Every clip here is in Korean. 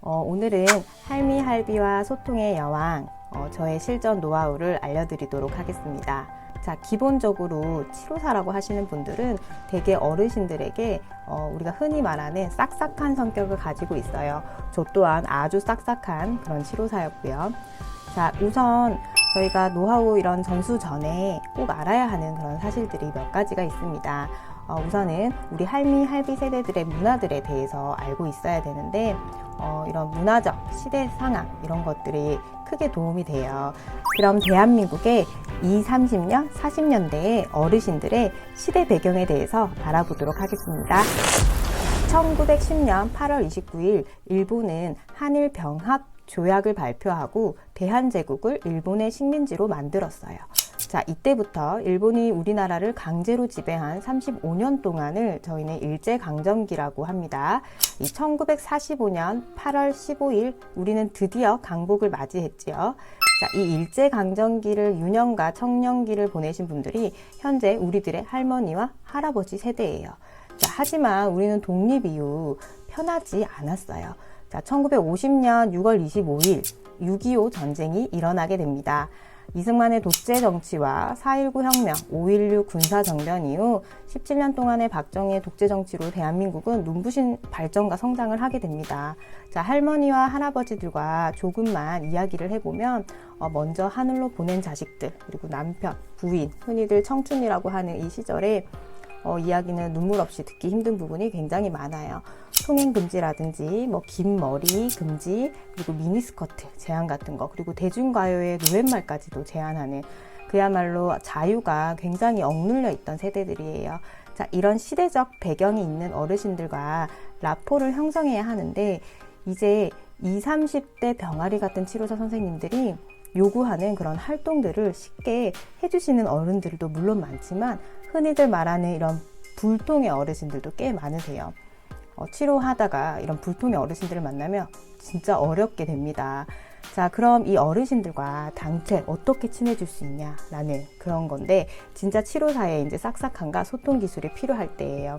오늘은 할미 할비와 소통의 여왕, 저의 실전 노하우를 알려드리도록 하겠습니다. 자, 기본적으로 치료사라고 하시는 분들은 대개 어르신들에게 우리가 흔히 말하는 싹싹한 성격을 가지고 있어요. 저 또한 아주 싹싹한 그런 치료사였고요. 자, 우선 저희가 노하우 이런 전수 전에 꼭 알아야 하는 그런 사실들이 몇 가지가 있습니다. 우선은 우리 할미, 할비 세대들의 문화들에 대해서 알고 있어야 되는데 이런 문화적 시대 상황 이런 것들이 크게 도움이 돼요. 그럼 대한민국의 20, 30년, 40년대의 어르신들의 시대 배경에 대해서 알아보도록 하겠습니다. 1910년 8월 29일 일본은 한일 병합 조약을 발표하고 대한제국을 일본의 식민지로 만들었어요. 자, 이때부터 일본이 우리나라를 강제로 지배한 35년 동안을 저희는 일제강점기라고 합니다. 1945년 8월 15일 우리는 드디어 강복을 맞이했지요. 자, 이 일제강점기를 유년과 청년기를 보내신 분들이 현재 우리들의 할머니와 할아버지 세대예요. 자, 하지만 우리는 독립 이후 편하지 않았어요. 자, 1950년 6월 25일 6.25 전쟁이 일어나게 됩니다. 이승만의 독재 정치와 4.19 혁명, 5.16 군사정변 이후 17년 동안의 박정희의 독재 정치로 대한민국은 눈부신 발전과 성장을 하게 됩니다. 자, 할머니와 할아버지들과 조금만 이야기를 해보면 먼저 하늘로 보낸 자식들, 그리고 남편, 부인, 흔히들 청춘이라고 하는 이 시절에 이야기는 눈물 없이 듣기 힘든 부분이 굉장히 많아요. 통행 금지라든지 긴 머리 금지, 그리고 미니스커트 제한 같은 거, 그리고 대중가요의 노랫말까지도 제한하는 그야말로 자유가 굉장히 억눌려 있던 세대들이에요. 자, 이런 시대적 배경이 있는 어르신들과 라포를 형성해야 하는데 이제 20, 30대 병아리 같은 치료사 선생님들이 요구하는 그런 활동들을 쉽게 해주시는 어른들도 물론 많지만 흔히들 말하는 이런 불통의 어르신들도 꽤 많으세요. 치료하다가 이런 불통의 어르신들을 만나면 진짜 어렵게 됩니다. 자, 그럼 이 어르신들과 당최 어떻게 친해질 수 있냐라는 그런 건데 진짜 치료사에 이제 싹싹함과 소통 기술이 필요할 때예요.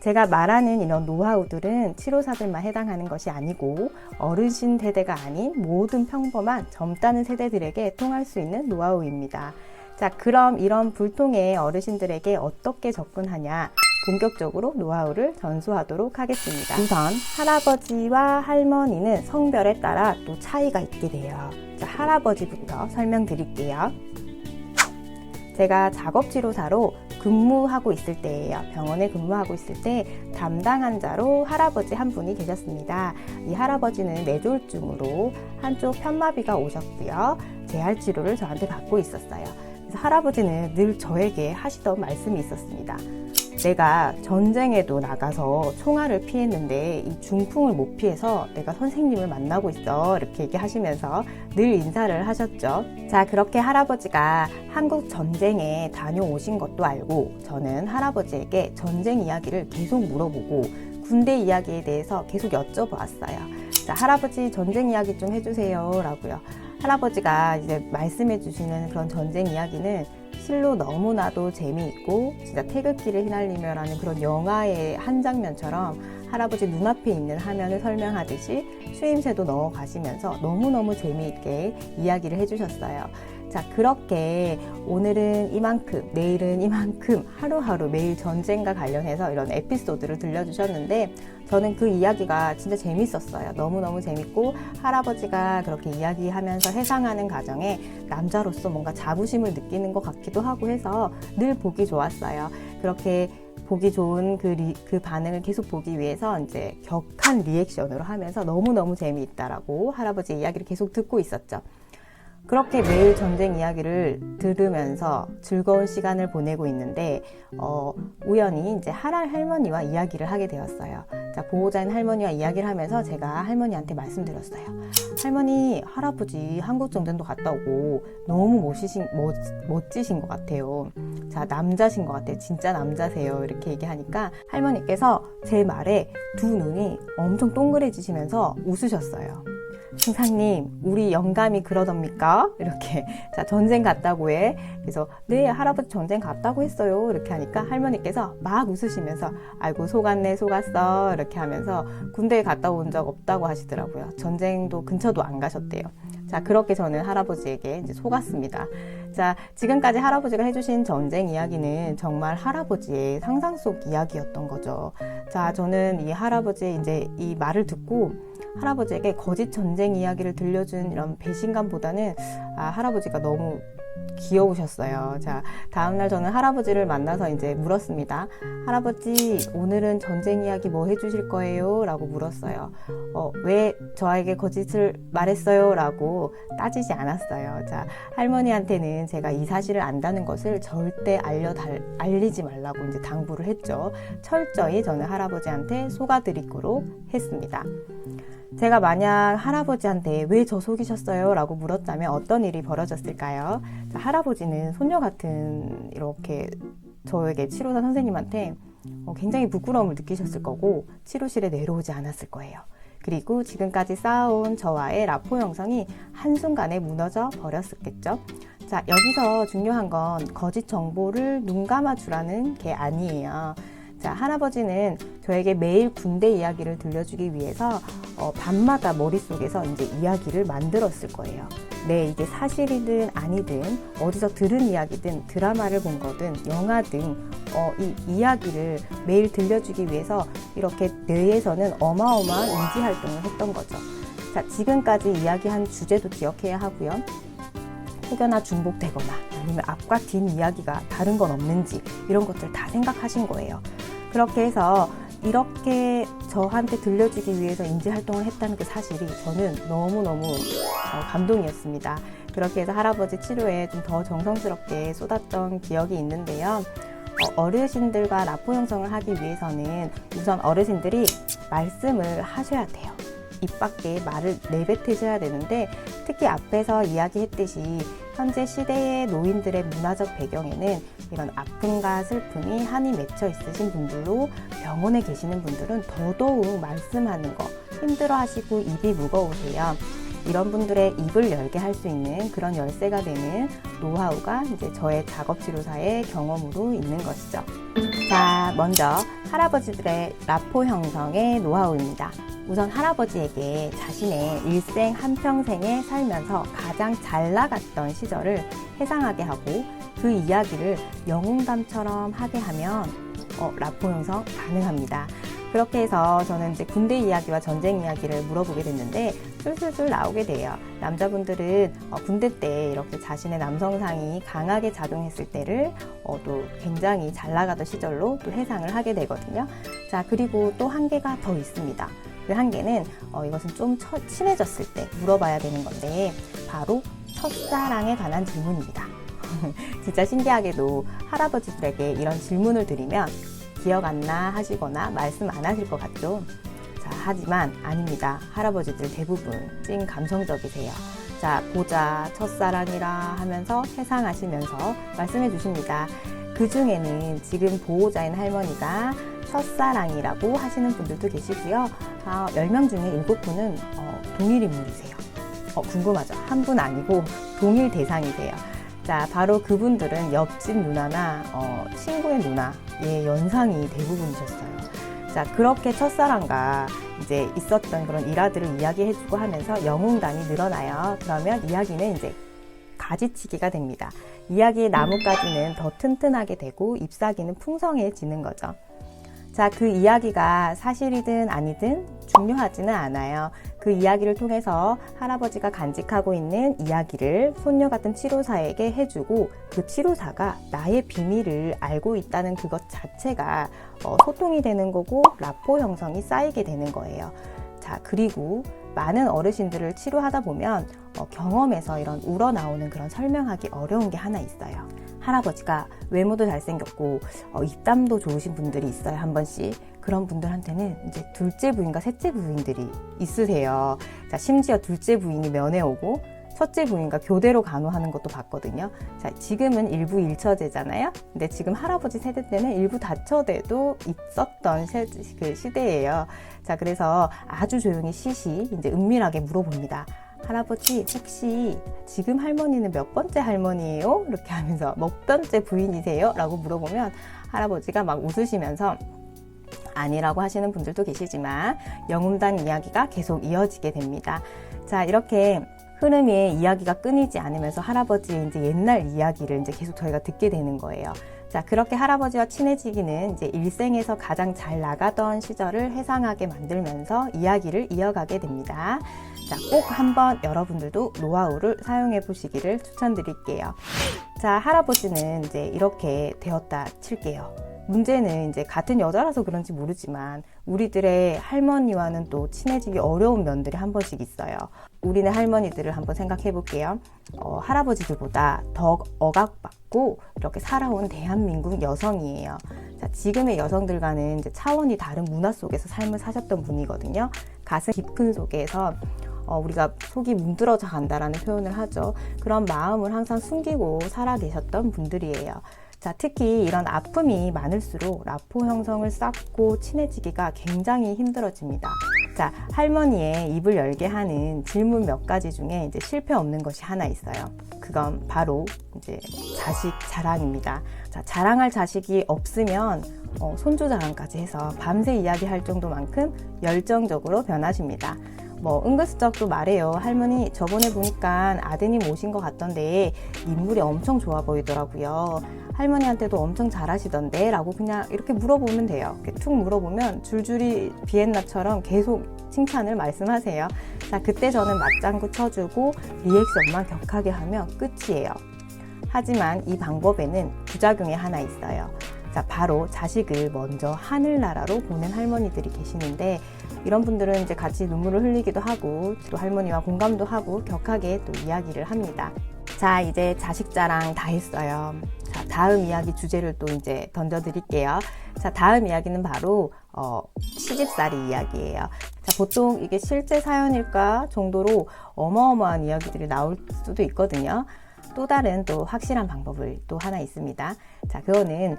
제가 말하는 이런 노하우들은 치료사들만 해당하는 것이 아니고 어르신 세대가 아닌 모든 평범한 젊다는 세대들에게 통할 수 있는 노하우입니다. 자, 그럼 이런 불통의 어르신들에게 어떻게 접근하냐? 본격적으로 노하우를 전수하도록 하겠습니다. 우선 할아버지와 할머니는 성별에 따라 또 차이가 있게 돼요. 자, 할아버지부터 설명드릴게요. 제가 작업치료사로 근무하고 있을 때예요. 병원에 근무하고 있을 때 담당 환자로 할아버지 한 분이 계셨습니다. 이 할아버지는 뇌졸중으로 한쪽 편마비가 오셨고요. 재활치료를 저한테 받고 있었어요. 그래서 할아버지는 늘 저에게 하시던 말씀이 있었습니다. 내가 전쟁에도 나가서 총알을 피했는데 이 중풍을 못 피해서 내가 선생님을 만나고 있어, 이렇게 얘기하시면서 늘 인사를 하셨죠. 자, 그렇게 할아버지가 한국 전쟁에 다녀오신 것도 알고 저는 할아버지에게 전쟁 이야기를 계속 물어보고 군대 이야기에 대해서 계속 여쭤보았어요. 자, 할아버지 전쟁 이야기 좀 해주세요 라고요. 할아버지가 이제 말씀해 주시는 그런 전쟁 이야기는 실로 너무나도 재미있고 진짜 태극기를 휘날리며라는 그런 영화의 한 장면처럼 할아버지 눈앞에 있는 화면을 설명하듯이 추임새도 넣어 가시면서 너무너무 재미있게 이야기를 해주셨어요. 자, 그렇게 오늘은 이만큼, 내일은 이만큼 하루하루 매일 전쟁과 관련해서 이런 에피소드를 들려주셨는데 저는 그 이야기가 진짜 재밌었어요. 너무너무 재밌고 할아버지가 그렇게 이야기하면서 해상하는 과정에 남자로서 뭔가 자부심을 느끼는 것 같기도 하고 해서 늘 보기 좋았어요. 그렇게 보기 좋은 그 반응을 계속 보기 위해서 이제 격한 리액션으로 하면서 너무너무 재미있다라고 할아버지 이야기를 계속 듣고 있었죠. 그렇게 매일 전쟁 이야기를 들으면서 즐거운 시간을 보내고 있는데 우연히 이제 할머니와 이야기를 하게 되었어요. 자, 보호자인 할머니와 이야기를 하면서 제가 할머니한테 말씀드렸어요. 할머니, 할아버지 한국 전쟁도 갔다 오고 너무 멋지신 것 같아요. 자, 남자신 것 같아요. 진짜 남자세요. 이렇게 얘기하니까 할머니께서 제 말에 두 눈이 엄청 동그래지시면서 웃으셨어요. 승상님, 우리 영감이 그러답니까? 이렇게. 자, 전쟁 갔다고 해. 그래서, 네, 할아버지 전쟁 갔다고 했어요. 이렇게 하니까 할머니께서 막 웃으시면서, 아이고, 속았네, 속았어. 이렇게 하면서 군대에 갔다 온 적 없다고 하시더라고요. 전쟁도 근처도 안 가셨대요. 자, 그렇게 저는 할아버지에게 이제 속았습니다. 자, 지금까지 할아버지가 해주신 전쟁 이야기는 정말 할아버지의 상상 속 이야기였던 거죠. 자, 저는 이 할아버지의 이제 이 말을 듣고 할아버지에게 거짓 전쟁 이야기를 들려준 이런 배신감보다는 할아버지가 너무 귀여우셨어요. 자, 다음날 저는 할아버지를 만나서 이제 물었습니다. 할아버지, 오늘은 전쟁 이야기 뭐 해주실 거예요? 라고 물었어요. 왜 저에게 거짓을 말했어요? 라고 따지지 않았어요. 자, 할머니한테는 제가 이 사실을 안다는 것을 절대 알리지 말라고 이제 당부를 했죠. 철저히 저는 할아버지한테 속아드리도록 했습니다. 제가 만약 할아버지한테 왜 저 속이셨어요? 라고 물었다면 어떤 일이 벌어졌을까요? 자, 할아버지는 손녀 같은 이렇게 저에게 치료사 선생님한테 굉장히 부끄러움을 느끼셨을 거고 치료실에 내려오지 않았을 거예요. 그리고 지금까지 쌓아온 저와의 라포 형성이 한순간에 무너져 버렸었겠죠. 자, 여기서 중요한 건 거짓 정보를 눈 감아주라는 게 아니에요. 자, 할아버지는 저에게 매일 군대 이야기를 들려주기 위해서 밤마다 머릿속에서 이제 이야기를 만들었을 거예요. 네, 이게 사실이든 아니든 어디서 들은 이야기든 드라마를 본 거든 영화든 이 이야기를 매일 들려주기 위해서 이렇게 뇌에서는 어마어마한 인지 활동을 했던 거죠. 자, 지금까지 이야기한 주제도 기억해야 하고요. 혹여나 중복되거나 아니면 앞과 뒷 이야기가 다른 건 없는지 이런 것들 다 생각하신 거예요. 그렇게 해서 이렇게 저한테 들려주기 위해서 인지활동을 했다는 그 사실이 저는 너무너무 감동이었습니다. 그렇게 해서 할아버지 치료에 좀 더 정성스럽게 쏟았던 기억이 있는데요. 어르신들과 라포 형성을 하기 위해서는 우선 어르신들이 말씀을 하셔야 돼요. 입 밖에 말을 내뱉으셔야 되는데 특히 앞에서 이야기했듯이 현재 시대의 노인들의 문화적 배경에는 이런 아픔과 슬픔이 한이 맺혀 있으신 분들로 병원에 계시는 분들은 더더욱 말씀하는 거 힘들어하시고 입이 무거우세요. 이런 분들의 입을 열게 할 수 있는 그런 열쇠가 되는 노하우가 이제 저의 작업치료사의 경험으로 있는 것이죠. 자, 먼저 할아버지들의 라포 형성의 노하우입니다. 우선 할아버지에게 자신의 일생 한평생에 살면서 가장 잘 나갔던 시절을 회상하게 하고 그 이야기를 영웅담처럼 하게 하면 라포 형성 가능합니다. 그렇게 해서 저는 이제 군대 이야기와 전쟁 이야기를 물어보게 됐는데 술술술 나오게 돼요. 남자분들은 군대 때 이렇게 자신의 남성상이 강하게 작용했을 때를 또 굉장히 잘 나가던 시절로 또 회상을 하게 되거든요. 자, 그리고 또 한 개가 더 있습니다. 그 한 개는 이것은 좀 친해졌을 때 물어봐야 되는 건데 바로 첫사랑에 관한 질문입니다. 진짜 신기하게도 할아버지들에게 이런 질문을 드리면 기억 안 나 하시거나 말씀 안 하실 것 같죠? 자, 하지만 아닙니다. 할아버지들 대부분 찐 감성적이세요. 자, 보자, 첫사랑이라 하면서 회상하시면서 말씀해 주십니다. 그 중에는 지금 보호자인 할머니가 첫사랑이라고 하시는 분들도 계시고요. 10명 중에 7분은 동일 인물이세요. 궁금하죠? 한 분 아니고 동일 대상이세요. 자, 바로 그분들은 옆집 누나나 친구의 누나의 연상이 대부분이셨어요. 자, 그렇게 첫사랑과 이제 있었던 그런 일화들을 이야기해주고 하면서 영웅담이 늘어나요. 그러면 이야기는 이제 가지치기가 됩니다. 이야기의 나뭇가지는 더 튼튼하게 되고 잎사귀는 풍성해지는 거죠. 자, 그 이야기가 사실이든 아니든 중요하지는 않아요. 그 이야기를 통해서 할아버지가 간직하고 있는 이야기를 손녀 같은 치료사에게 해주고 그 치료사가 나의 비밀을 알고 있다는 그것 자체가 소통이 되는 거고 라포 형성이 쌓이게 되는 거예요. 자, 그리고 많은 어르신들을 치료하다 보면 경험에서 이런 우러나오는 그런 설명하기 어려운 게 하나 있어요. 할아버지가 외모도 잘생겼고 입담도 좋으신 분들이 있어요. 한 번씩. 그런 분들한테는 이제 둘째 부인과 셋째 부인들이 있으세요. 자, 심지어 둘째 부인이 면회 오고 첫째 부인과 교대로 간호하는 것도 봤거든요. 자, 지금은 일부 일처제잖아요. 근데 지금 할아버지 세대 때는 일부 다처제도 있었던 그 시대예요. 자, 그래서 아주 조용히 시시 이제 은밀하게 물어봅니다. 할아버지, 혹시 지금 할머니는 몇 번째 할머니예요? 이렇게 하면서 몇 번째 부인이세요? 라고 물어보면 할아버지가 막 웃으시면서 아니라고 하시는 분들도 계시지만 영웅단 이야기가 계속 이어지게 됩니다. 자, 이렇게 흐름의 이야기가 끊이지 않으면서 할아버지의 이제 옛날 이야기를 이제 계속 저희가 듣게 되는 거예요. 자, 그렇게 할아버지와 친해지기는 이제 일생에서 가장 잘 나가던 시절을 회상하게 만들면서 이야기를 이어가게 됩니다. 자, 꼭 한번 여러분들도 노하우를 사용해 보시기를 추천드릴게요. 자, 할아버지는 이제 이렇게 되었다 칠게요. 문제는 이제 같은 여자라서 그런지 모르지만 우리들의 할머니와는 또 친해지기 어려운 면들이 한 번씩 있어요. 우리네 할머니들을 한번 생각해 볼게요. 할아버지들보다 더 억압받고 이렇게 살아온 대한민국 여성이에요. 자, 지금의 여성들과는 이제 차원이 다른 문화 속에서 삶을 사셨던 분이거든요. 가슴 깊은 속에서 우리가 속이 문드러져 간다라는 표현을 하죠. 그런 마음을 항상 숨기고 살아 계셨던 분들이에요. 자, 특히 이런 아픔이 많을수록 라포 형성을 쌓고 친해지기가 굉장히 힘들어집니다. 자, 할머니의 입을 열게 하는 질문 몇 가지 중에 이제 실패 없는 것이 하나 있어요. 그건 바로 이제 자식 자랑입니다. 자, 자랑할 자식이 없으면 손주 자랑까지 해서 밤새 이야기할 정도만큼 열정적으로 변하십니다. 은근슬쩍 또 말해요. 할머니, 저번에 보니까 아드님 오신 것 같던데 인물이 엄청 좋아 보이더라고요. 할머니한테도 엄청 잘하시던데 라고 그냥 이렇게 물어보면 돼요. 이렇게 툭 물어보면 줄줄이 비엔나처럼 계속 칭찬을 말씀하세요. 자, 그때 저는 맞장구 쳐주고 리액션만 격하게 하면 끝이에요. 하지만 이 방법에는 부작용이 하나 있어요. 자, 바로 자식을 먼저 하늘나라로 보낸 할머니들이 계시는데 이런 분들은 이제 같이 눈물을 흘리기도 하고 또 할머니와 공감도 하고 격하게 또 이야기를 합니다. 자, 이제 자식 자랑 다 했어요. 자, 다음 이야기 주제를 또 이제 던져드릴게요. 자, 다음 이야기는 바로 시집살이 이야기예요. 자, 보통 이게 실제 사연일까 정도로 어마어마한 이야기들이 나올 수도 있거든요. 또 다른 또 확실한 방법을 또 하나 있습니다. 자, 그거는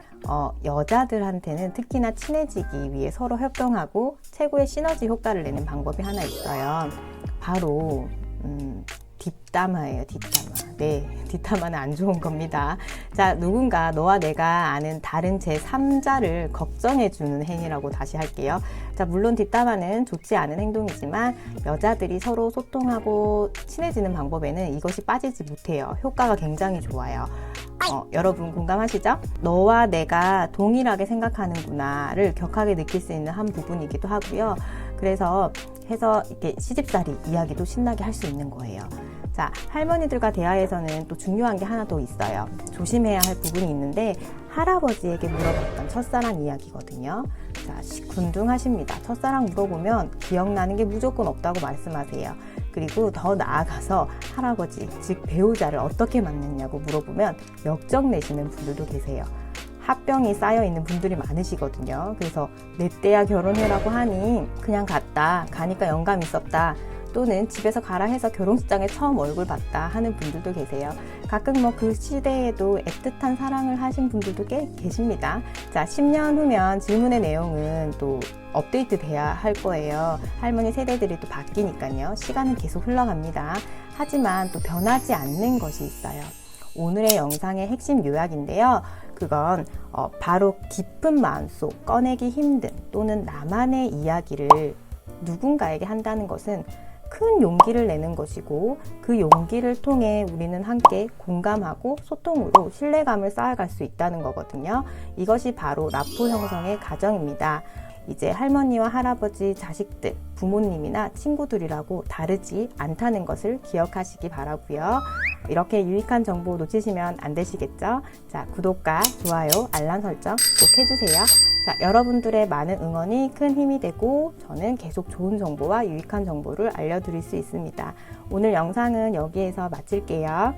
여자들한테는 특히나 친해지기 위해 서로 협동하고 최고의 시너지 효과를 내는 방법이 하나 있어요. 바로 뒷담화예요. 뒷담화. 네, 뒷담화는 안 좋은 겁니다. 자, 누군가 너와 내가 아는 다른 제3자를 걱정해주는 행위라고 다시 할게요. 자, 물론 뒷담화는 좋지 않은 행동이지만 여자들이 서로 소통하고 친해지는 방법에는 이것이 빠지지 못해요. 효과가 굉장히 좋아요. 여러분 공감하시죠? 너와 내가 동일하게 생각하는구나를 격하게 느낄 수 있는 한 부분이기도 하고요. 그래서 해서 이렇게 시집살이 이야기도 신나게 할 수 있는 거예요. 자, 할머니들과 대화에서는 또 중요한 게 하나 더 있어요. 조심해야 할 부분이 있는데 할아버지에게 물어봤던 첫사랑 이야기거든요. 자, 시큰둥하십니다. 첫사랑 물어보면 기억나는 게 무조건 없다고 말씀하세요. 그리고 더 나아가서 할아버지, 즉 배우자를 어떻게 만났냐고 물어보면 역정 내시는 분들도 계세요. 합병이 쌓여 있는 분들이 많으시거든요. 그래서 내 때야 결혼해라고 하니 그냥 갔다, 가니까 영감 있었다, 또는 집에서 가라 해서 결혼식장에 처음 얼굴 봤다 하는 분들도 계세요. 가끔 그 시대에도 애틋한 사랑을 하신 분들도 꽤 계십니다. 자, 10년 후면 질문의 내용은 또 업데이트 돼야 할 거예요. 할머니 세대들이 또 바뀌니까요. 시간은 계속 흘러갑니다. 하지만 또 변하지 않는 것이 있어요. 오늘의 영상의 핵심 요약인데요. 그건 바로 깊은 마음속 꺼내기 힘든 또는 나만의 이야기를 누군가에게 한다는 것은 큰 용기를 내는 것이고 그 용기를 통해 우리는 함께 공감하고 소통으로 신뢰감을 쌓아갈 수 있다는 거거든요. 이것이 바로 라포 형성의 과정입니다. 이제 할머니와 할아버지, 자식들, 부모님이나 친구들이라고 다르지 않다는 것을 기억하시기 바라고요. 이렇게 유익한 정보 놓치시면 안 되시겠죠? 자, 구독과 좋아요, 알람 설정 꼭 해주세요. 자, 여러분들의 많은 응원이 큰 힘이 되고 저는 계속 좋은 정보와 유익한 정보를 알려드릴 수 있습니다. 오늘 영상은 여기에서 마칠게요.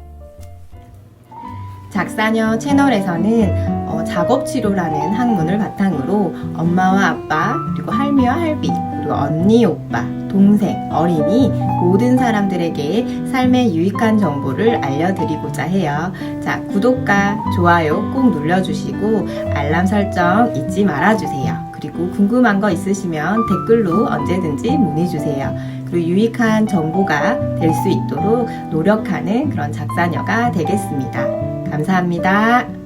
작사녀 채널에서는 작업치료라는 학문을 바탕으로 엄마와 아빠, 그리고 할미와 할비, 그리고 언니, 오빠, 동생, 어린이 모든 사람들에게 삶의 유익한 정보를 알려드리고자 해요. 자, 구독과 좋아요 꼭 눌러주시고 알람 설정 잊지 말아주세요. 그리고 궁금한 거 있으시면 댓글로 언제든지 문의주세요. 그리고 유익한 정보가 될 수 있도록 노력하는 그런 작사녀가 되겠습니다. 감사합니다.